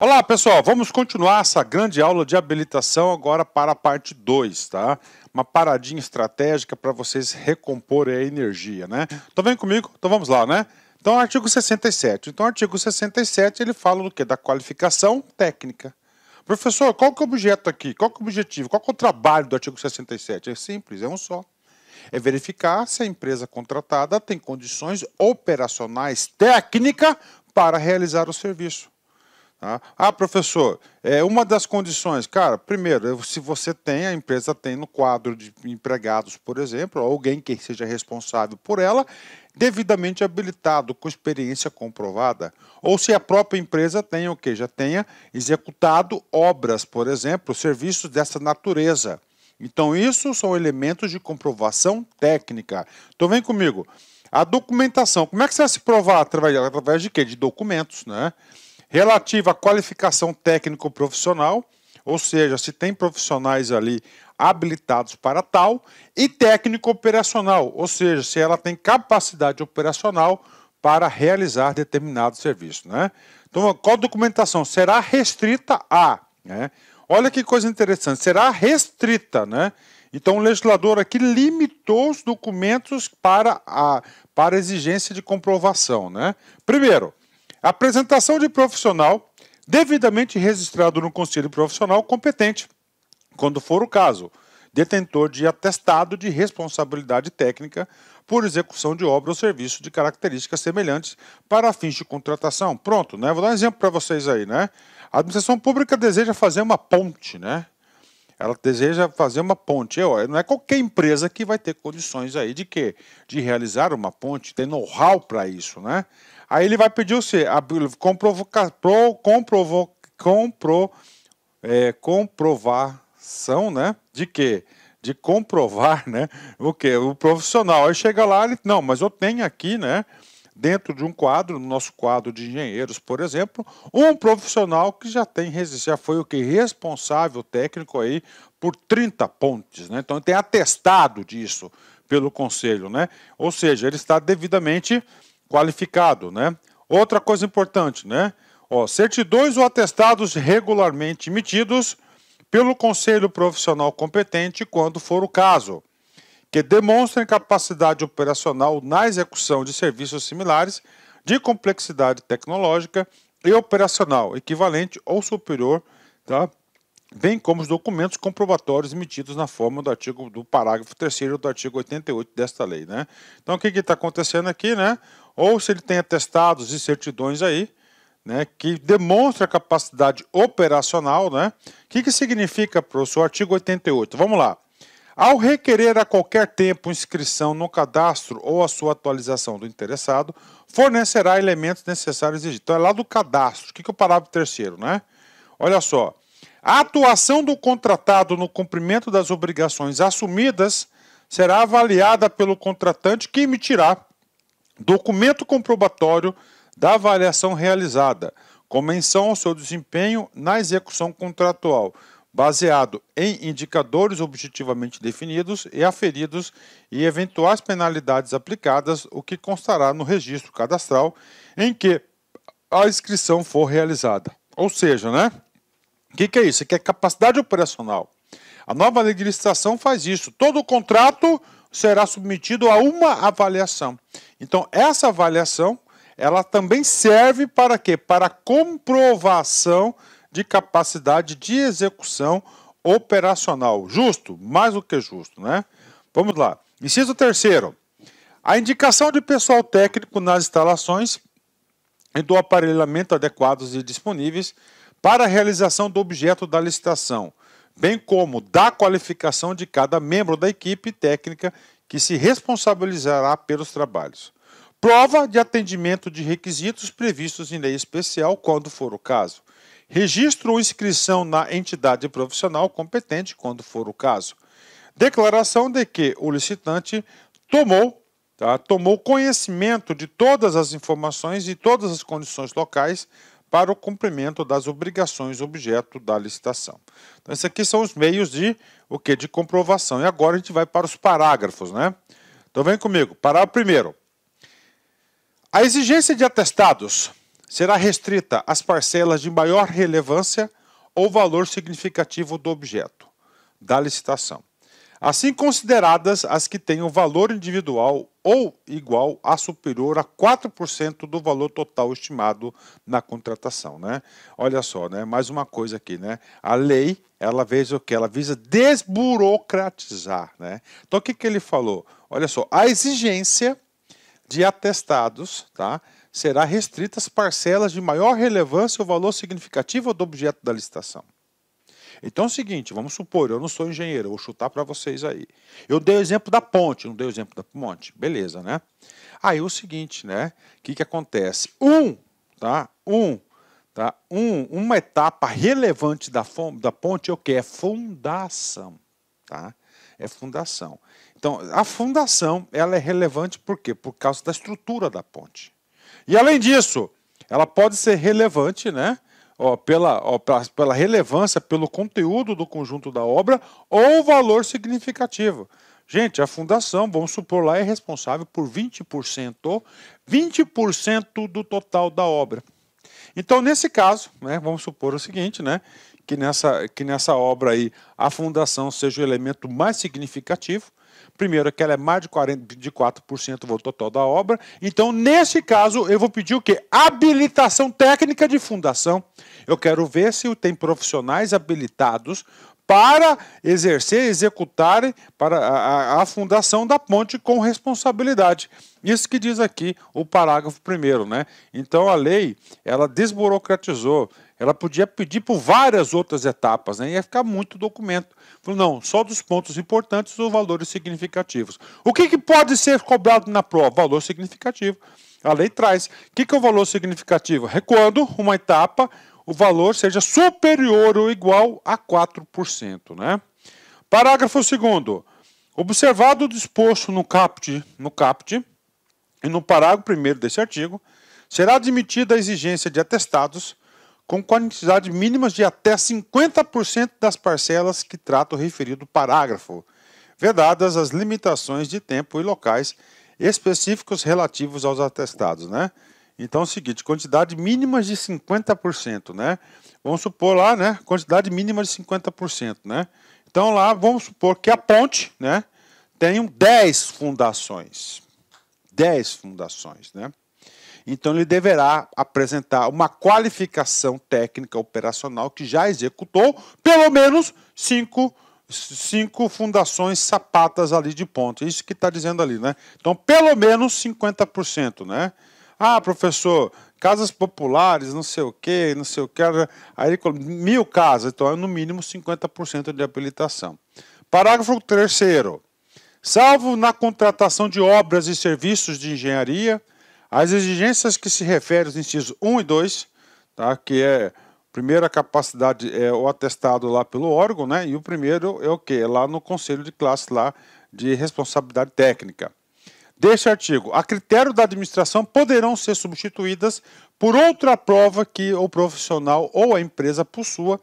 Olá, pessoal, vamos continuar essa grande aula de habilitação agora para a parte 2, tá? Uma paradinha estratégica para vocês recomporem a energia, né? Estão vendo comigo? Então vamos lá, né? Então, artigo 67. Então, artigo 67, ele fala do quê? Da qualificação técnica. Professor, qual que é o objeto aqui? Qual que é o objetivo? Qual que é o trabalho do artigo 67? É simples, é um só. É verificar se a empresa contratada tem condições operacionais técnicas para realizar o serviço. Ah, professor, uma das condições, cara, primeiro, se você tem, a empresa tem no quadro de empregados, por exemplo, alguém que seja responsável por ela, devidamente habilitado, com experiência comprovada, ou se a própria empresa tem o quê? Já tenha executado obras, por exemplo, serviços dessa natureza. Então, isso são elementos de comprovação técnica. Então, vem comigo. A documentação, como é que você vai se provar? Através de quê? De documentos, né? Relativa à qualificação técnico-profissional, ou seja, se tem profissionais ali habilitados para tal, e técnico-operacional, ou seja, se ela tem capacidade operacional para realizar determinado serviço, né? Então, qual documentação? Será restrita a, né? Olha que coisa interessante, será restrita, né? Então, o legislador aqui limitou os documentos para a exigência de comprovação, né? Primeiro, apresentação de profissional devidamente registrado no Conselho Profissional competente, quando for o caso, detentor de atestado de responsabilidade técnica por execução de obra ou serviço de características semelhantes para fins de contratação. Pronto, né? Vou dar um exemplo para vocês aí, né? A administração pública deseja fazer uma ponte, né? Ela deseja fazer uma ponte. Não é qualquer empresa que vai ter condições aí de quê? De realizar uma ponte, ter know-how para isso, né? Aí ele vai pedir você a comprovação, né? De quê? De comprovar, né? O quê? O profissional. Aí chega lá, ele, não, mas eu tenho aqui, né? Dentro de um quadro, no nosso quadro de engenheiros, por exemplo, um profissional que já foi o que? Responsável técnico aí por 30 pontes, né? Então tem atestado disso pelo conselho, né? Ou seja, ele está devidamente qualificado, né? Outra coisa importante, né? Certidões ou atestados regularmente emitidos pelo conselho profissional competente, quando for o caso, que demonstrem capacidade operacional na execução de serviços similares de complexidade tecnológica e operacional equivalente ou superior, tá? Bem como os documentos comprobatórios emitidos na forma do parágrafo 3º do artigo 88 desta lei, né? Então, o que está acontecendo aqui, né? Ou se ele tem atestados e certidões aí, né, que demonstra a capacidade operacional, né? O que significa, professor, o artigo 88? Vamos lá. Ao requerer a qualquer tempo inscrição no cadastro ou a sua atualização do interessado, fornecerá elementos necessários exigidos. Então, é lá do cadastro. O que é o parágrafo 3º, né? Olha só. A atuação do contratado no cumprimento das obrigações assumidas será avaliada pelo contratante, que emitirá documento comprobatório da avaliação realizada, com menção ao seu desempenho na execução contratual, baseado em indicadores objetivamente definidos e aferidos e eventuais penalidades aplicadas, o que constará no registro cadastral em que a inscrição for realizada. Ou seja, né? O que é isso? Isso é capacidade operacional. A nova lei de licitação faz isso. Todo contrato será submetido a uma avaliação. Então, essa avaliação, ela também serve para quê? Para comprovação de capacidade de execução operacional. Justo? Mais do que justo, né? Vamos lá. Inciso 3º. A indicação de pessoal técnico nas instalações e do aparelhamento adequados e disponíveis para a realização do objeto da licitação, bem como da qualificação de cada membro da equipe técnica que se responsabilizará pelos trabalhos. Prova de atendimento de requisitos previstos em lei especial, quando for o caso. Registro ou inscrição na entidade profissional competente, quando for o caso. Declaração de que o licitante tomou conhecimento de todas as informações e todas as condições locais para o cumprimento das obrigações objeto da licitação. Então, esses aqui são os meios de comprovação. E agora a gente vai para os parágrafos, né? Então, vem comigo. Parágrafo 1º. A exigência de atestados será restrita às parcelas de maior relevância ou valor significativo do objeto da licitação, assim consideradas as que tenham valor individual ou igual a superior a 4% do valor total estimado na contratação, né? Olha só, né? Mais uma coisa aqui, né? A lei, ela visa o quê? Ela visa desburocratizar, né? Então, o que que ele falou? Olha só, a exigência de atestados, tá, será restrita às parcelas de maior relevância ou valor significativo do objeto da licitação. Então é o seguinte, vamos supor, eu não sou engenheiro, eu vou chutar para vocês aí. Eu dei o exemplo da ponte, não dei o exemplo da ponte, beleza, né? Aí o seguinte, né? O que que acontece? Uma etapa relevante da ponte é o que? É fundação, tá? É fundação. Então, a fundação, ela é relevante por quê? Por causa da estrutura da ponte. E além disso, ela pode ser relevante, né? Pela relevância, pelo conteúdo do conjunto da obra ou valor significativo. Gente, a fundação, vamos supor lá, é responsável por 20% do total da obra. Então, nesse caso, né, vamos supor o seguinte, né, que nessa obra aí a fundação seja o elemento mais significativo. Primeiro, que ela é mais de 4% do valor total da obra. Então, nesse caso, eu vou pedir o quê? Habilitação técnica de fundação. Eu quero ver se tem profissionais habilitados para executarem para a fundação da ponte com responsabilidade. Isso que diz aqui o parágrafo 1º, né? Então a lei, ela desburocratizou, ela podia pedir por várias outras etapas, né? Ia ficar muito documento. Falou, não, só dos pontos importantes os valores significativos. O que pode ser cobrado na prova? Valor significativo. A lei traz. O que é o valor significativo? É quando uma etapa o valor seja superior ou igual a 4%. Né? Parágrafo 2º. Observado o disposto no caput e no parágrafo 1º desse artigo, será admitida a exigência de atestados com quantidade mínimas de até 50% das parcelas que trata o referido parágrafo, vedadas as limitações de tempo e locais específicos relativos aos atestados, né? Então é o seguinte, quantidade mínima de 50%, né? Vamos supor lá, né? Quantidade mínima de 50%, né? Então lá, vamos supor que a ponte, né? Tenha 10 fundações. 10 fundações, né? Então ele deverá apresentar uma qualificação técnica operacional que já executou pelo menos 5 fundações sapatas ali de ponta. Isso que está dizendo ali, né? Então, pelo menos 50%, né? Ah, professor, casas populares, não sei o quê, aí ele coloca 1.000 casas, então é no mínimo 50% de habilitação. Parágrafo 3º. Salvo na contratação de obras e serviços de engenharia, as exigências que se referem aos incisos 1 e 2, tá, que é primeiro a capacidade, o atestado lá pelo órgão, né, e o primeiro é o quê? É lá no conselho de classe lá de responsabilidade técnica. Deste artigo, a critério da administração poderão ser substituídas por outra prova que o profissional ou a empresa possua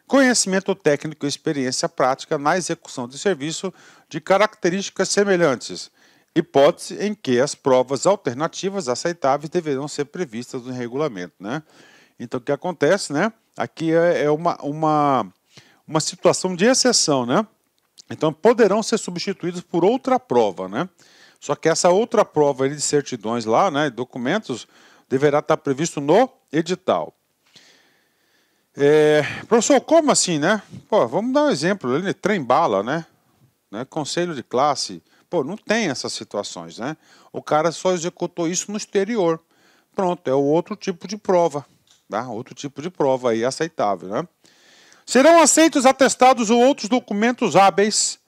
conhecimento técnico e experiência prática na execução de serviço de características semelhantes, hipótese em que as provas alternativas aceitáveis deverão ser previstas no regulamento, né? Então, o que acontece, né? Aqui é uma situação de exceção, né? Então, poderão ser substituídos por outra prova, né? Só que essa outra prova de certidões lá, né, documentos, deverá estar previsto no edital. Professor, como assim, né? Pô, vamos dar um exemplo, ele trem-bala, né? Conselho de classe, pô, não tem essas situações, né? O cara só executou isso no exterior. Pronto, é o outro tipo de prova, tá? Outro tipo de prova aí aceitável, né? Serão aceitos atestados ou outros documentos hábeis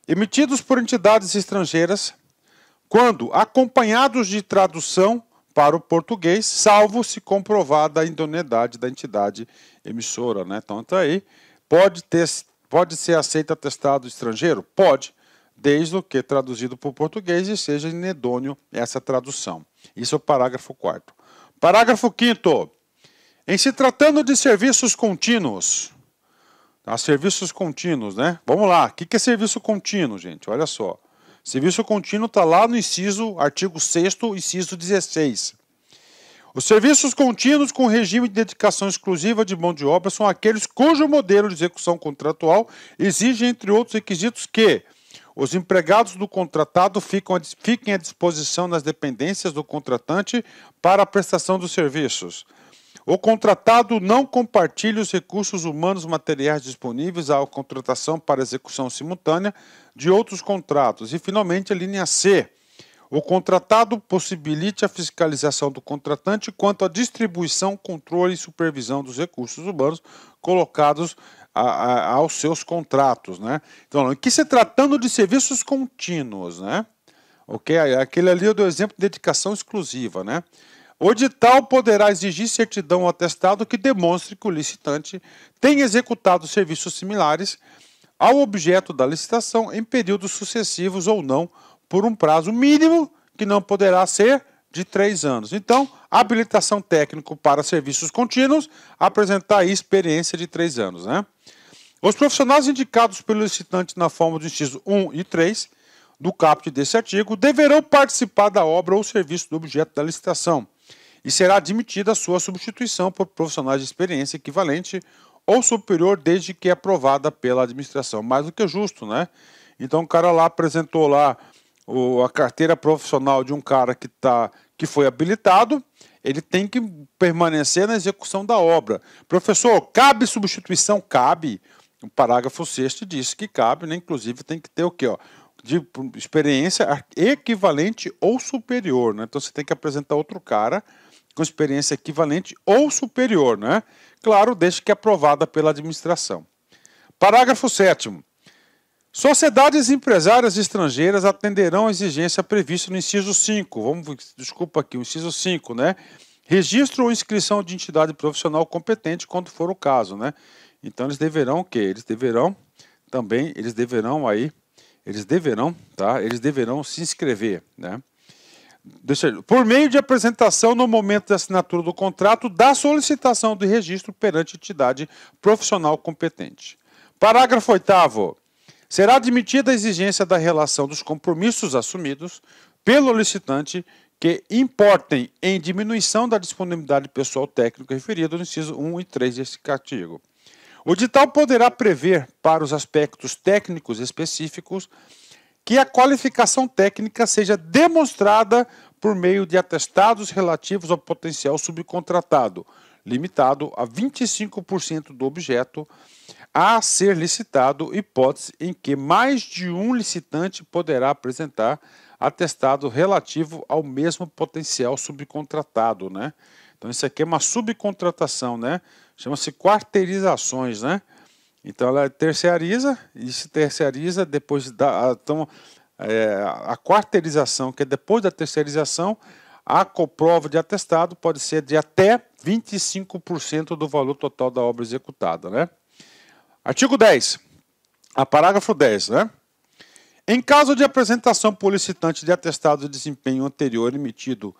emitidos por entidades estrangeiras quando acompanhados de tradução para o português, salvo se comprovada a idoneidade da entidade emissora, né? Então, tá aí. Pode ser aceito atestado estrangeiro? Pode, desde que traduzido para o português e seja inidôneo essa tradução. Isso é o parágrafo 4º. Parágrafo 5º. Em se tratando de serviços contínuos, tá? Serviços contínuos, né? Vamos lá. O que é serviço contínuo, gente? Olha só. Serviço contínuo está lá no artigo 6º, inciso 16. Os serviços contínuos com regime de dedicação exclusiva de mão de obra são aqueles cujo modelo de execução contratual exige, entre outros requisitos, que os empregados do contratado fiquem à disposição nas dependências do contratante para a prestação dos serviços. O contratado não compartilhe os recursos humanos materiais disponíveis à contratação para execução simultânea de outros contratos. E, finalmente, a linha C. O contratado possibilite a fiscalização do contratante quanto à distribuição, controle e supervisão dos recursos humanos colocados aos seus contratos, né? Então, aqui se tratando de serviços contínuos, né? Ok? Aquele ali eu dou exemplo de dedicação exclusiva, né? O edital poderá exigir certidão ou atestado que demonstre que o licitante tem executado serviços similares ao objeto da licitação em períodos sucessivos ou não, por um prazo mínimo que não poderá ser de 3 anos. Então, habilitação técnico para serviços contínuos, apresentar aí experiência de 3 anos, né? Os profissionais indicados pelo licitante na forma do inciso 1 e 3 do caput desse artigo deverão participar da obra ou serviço do objeto da licitação e será admitida a sua substituição por profissionais de experiência equivalente ou superior desde que aprovada pela administração. Mais do que justo, né? Então o cara lá apresentou lá a carteira profissional de um cara que foi habilitado, ele tem que permanecer na execução da obra. Professor, cabe substituição? Cabe. O parágrafo 6º diz que cabe, né? Inclusive tem que ter o quê? Ó? De experiência equivalente ou superior, né? Então você tem que apresentar outro cara com experiência equivalente ou superior, né? Claro, desde que aprovada pela administração. Parágrafo 7º. Sociedades empresárias estrangeiras atenderão a exigência prevista no inciso 5. Desculpa aqui, o inciso 5, né? Registro ou inscrição de entidade profissional competente, quando for o caso, né? Então eles deverão o quê? Eles deverão se inscrever, né? Por meio de apresentação no momento da assinatura do contrato da solicitação de registro perante entidade profissional competente. Parágrafo 8º. Será admitida a exigência da relação dos compromissos assumidos pelo licitante que importem em diminuição da disponibilidade pessoal técnica referida no inciso 1 e 3 deste artigo. O edital poderá prever, para os aspectos técnicos específicos, que a qualificação técnica seja demonstrada por meio de atestados relativos ao potencial subcontratado, limitado a 25% do objeto a ser licitado, hipótese em que mais de um licitante poderá apresentar atestado relativo ao mesmo potencial subcontratado, né? Então isso aqui é uma subcontratação, né? Chama-se quarteirizações, né? Então ela terceiriza e se terceiriza depois a quarteirização, que é depois da terceirização, a prova de atestado pode ser de até 25% do valor total da obra executada, né? Artigo 10, parágrafo 10, né? Em caso de apresentação por licitante de atestado de desempenho anterior emitido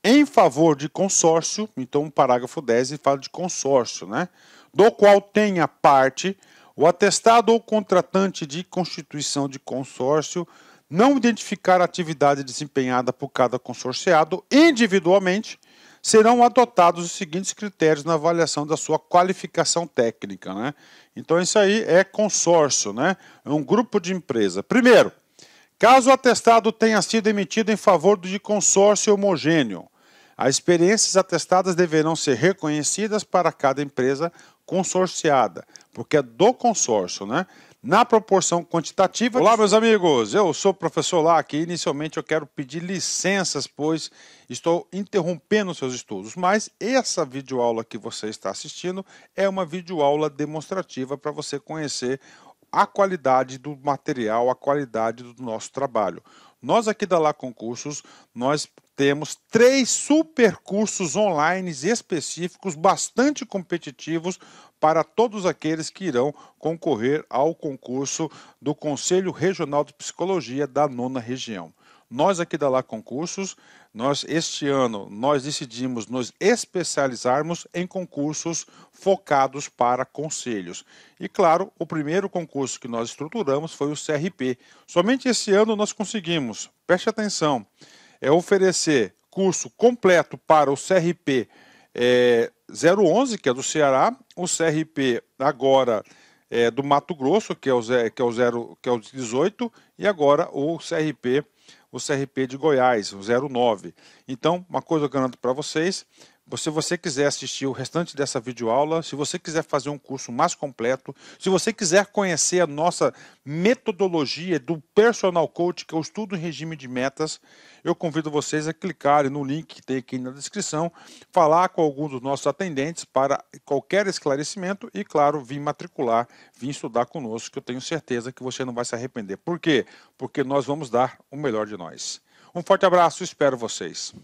em favor de consórcio, então o parágrafo 10 fala de consórcio, né? Do qual tenha parte o atestado ou contratante de constituição de consórcio não identificar a atividade desempenhada por cada consorciado individualmente, serão adotados os seguintes critérios na avaliação da sua qualificação técnica, né? Então isso aí é consórcio, né? É um grupo de empresa. Primeiro, caso o atestado tenha sido emitido em favor de consórcio homogêneo, as experiências atestadas deverão ser reconhecidas para cada empresa consorciada, porque é do consórcio, né? Na proporção quantitativa... Olá, meus amigos, eu sou o professor Lac e inicialmente eu quero pedir licenças, pois estou interrompendo seus estudos, mas essa videoaula que você está assistindo é uma videoaula demonstrativa para você conhecer a qualidade do material, a qualidade do nosso trabalho. Nós aqui da Lac Concursos, nós temos 3 super cursos online específicos, bastante competitivos, para todos aqueles que irão concorrer ao concurso do Conselho Regional de Psicologia da 9ª Região. Nós aqui da Lac Concursos, este ano, nós decidimos nos especializarmos em concursos focados para conselhos. E claro, o primeiro concurso que nós estruturamos foi o CRP. Somente esse ano nós conseguimos, preste atenção, oferecer curso completo para o CRP 011, que é do Ceará, o CRP agora do Mato Grosso, que é o 18, e agora o CRP de Goiás, o 09. Então, uma coisa eu garanto para vocês, se você quiser assistir o restante dessa videoaula, se você quiser fazer um curso mais completo, se você quiser conhecer a nossa metodologia do Personal Coach, que eu estudo em regime de metas, eu convido vocês a clicarem no link que tem aqui na descrição, falar com alguns dos nossos atendentes para qualquer esclarecimento e, claro, vir matricular, vir estudar conosco, que eu tenho certeza que você não vai se arrepender. Por quê? Porque nós vamos dar o melhor de nós. Um forte abraço, espero vocês.